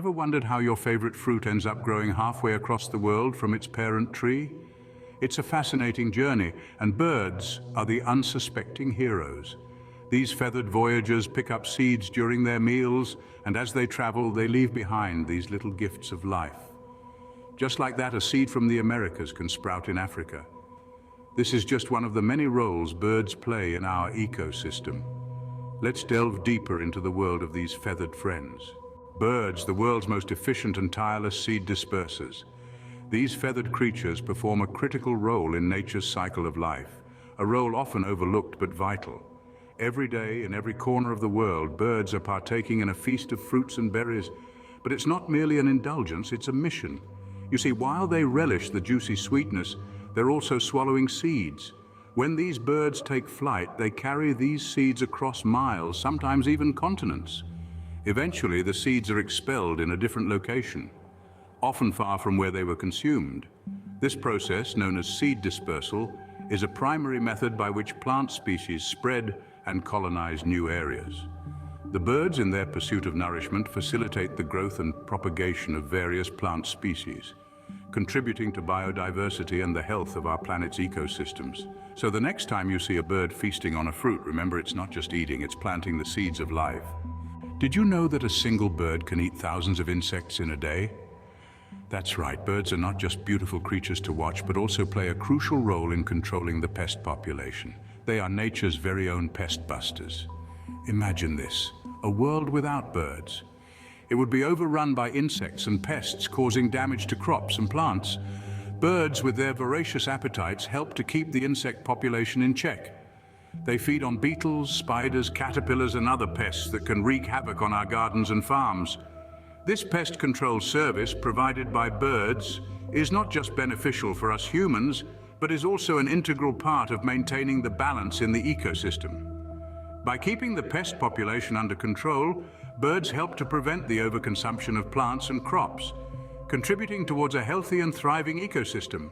ever wondered how your favorite fruit ends up growing halfway across the world from its parent tree? It's a fascinating journey, and birds are the unsuspecting heroes. These feathered voyagers pick up seeds during their meals, and as they travel, they leave behind these little gifts of life. Just like that, a seed from the Americas can sprout in Africa. This is just one of the many roles birds play in our ecosystem. Let's delve deeper into the world of these feathered friends. Birds, the world's most efficient and tireless seed dispersers. These feathered creatures perform a critical role in nature's cycle of life, a role often overlooked but vital. Every day, in every corner of the world, birds are partaking in a feast of fruits and berries, but it's not merely an indulgence, it's a mission. You see, while they relish the juicy sweetness, they're also swallowing seeds. When these birds take flight, they carry these seeds across miles, sometimes even continents. Eventually, the seeds are expelled in a different location, often far from where they were consumed. This process, known as seed dispersal, is a primary method by which plant species spread and colonize new areas. The birds, in their pursuit of nourishment, facilitate the growth and propagation of various plant species, contributing to biodiversity and the health of our planet's ecosystems. So the next time you see a bird feasting on a fruit, remember it's not just eating, it's planting the seeds of life. Did you know that a single bird can eat thousands of insects in a day? That's right, birds are not just beautiful creatures to watch, but also play a crucial role in controlling the pest population. They are nature's very own pest busters. Imagine this, a world without birds. It would be overrun by insects and pests, causing damage to crops and plants. Birds, with their voracious appetites, help to keep the insect population in check. They feed on beetles, spiders, caterpillars, and other pests that can wreak havoc on our gardens and farms. This pest control service provided by birds is not just beneficial for us humans, but is also an integral part of maintaining the balance in the ecosystem. By keeping the pest population under control, birds help to prevent the overconsumption of plants and crops, contributing towards a healthy and thriving ecosystem.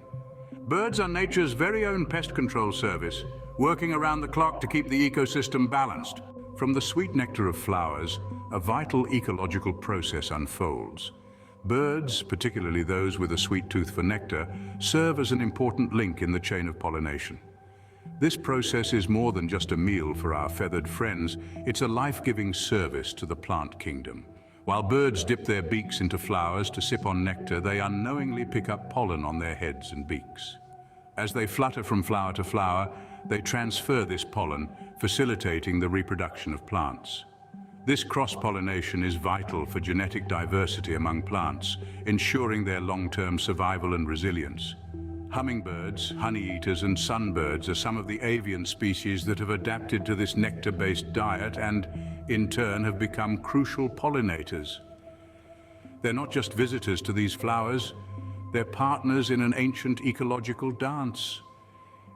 Birds are nature's very own pest control service, working around the clock to keep the ecosystem balanced. From the sweet nectar of flowers, a vital ecological process unfolds. Birds, particularly those with a sweet tooth for nectar, serve as an important link in the chain of pollination. This process is more than just a meal for our feathered friends, it's a life-giving service to the plant kingdom. While birds dip their beaks into flowers to sip on nectar, they unknowingly pick up pollen on their heads and beaks. As they flutter from flower to flower, they transfer this pollen, facilitating the reproduction of plants. This cross-pollination is vital for genetic diversity among plants, ensuring their long-term survival and resilience. Hummingbirds, honey-eaters, and sunbirds are some of the avian species that have adapted to this nectar-based diet and, in turn, have become crucial pollinators. They're not just visitors to these flowers, they're partners in an ancient ecological dance.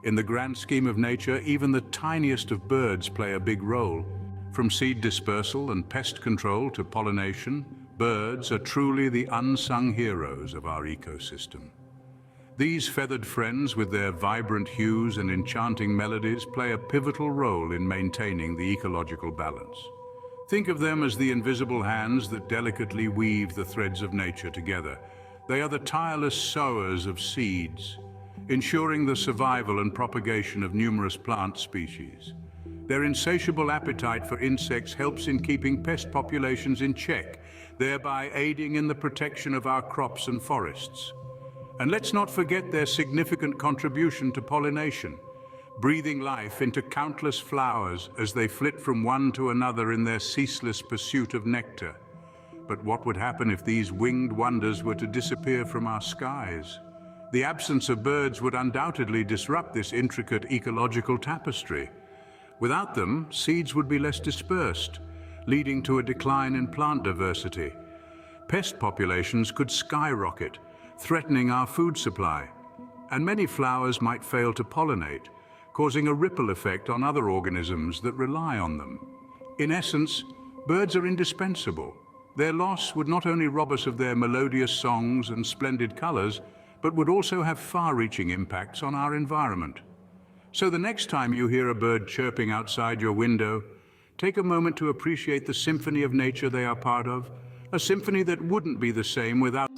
In the grand scheme of nature, even the tiniest of birds play a big role. From seed dispersal and pest control to pollination, birds are truly the unsung heroes of our ecosystem. These feathered friends, with their vibrant hues and enchanting melodies, play a pivotal role in maintaining the ecological balance. Think of them as the invisible hands that delicately weave the threads of nature together. They are the tireless sowers of seeds, ensuring the survival and propagation of numerous plant species. Their insatiable appetite for insects helps in keeping pest populations in check, thereby aiding in the protection of our crops and forests. And let's not forget their significant contribution to pollination, breathing life into countless flowers as they flit from one to another in their ceaseless pursuit of nectar. But what would happen if these winged wonders were to disappear from our skies? The absence of birds would undoubtedly disrupt this intricate ecological tapestry. Without them, seeds would be less dispersed, leading to a decline in plant diversity. Pest populations could skyrocket, threatening our food supply, and many flowers might fail to pollinate, causing a ripple effect on other organisms that rely on them. In essence, birds are indispensable. Their loss would not only rob us of their melodious songs and splendid colors, but would also have far-reaching impacts on our environment. So the next time you hear a bird chirping outside your window, take a moment to appreciate the symphony of nature they are part of. A symphony that wouldn't be the same without...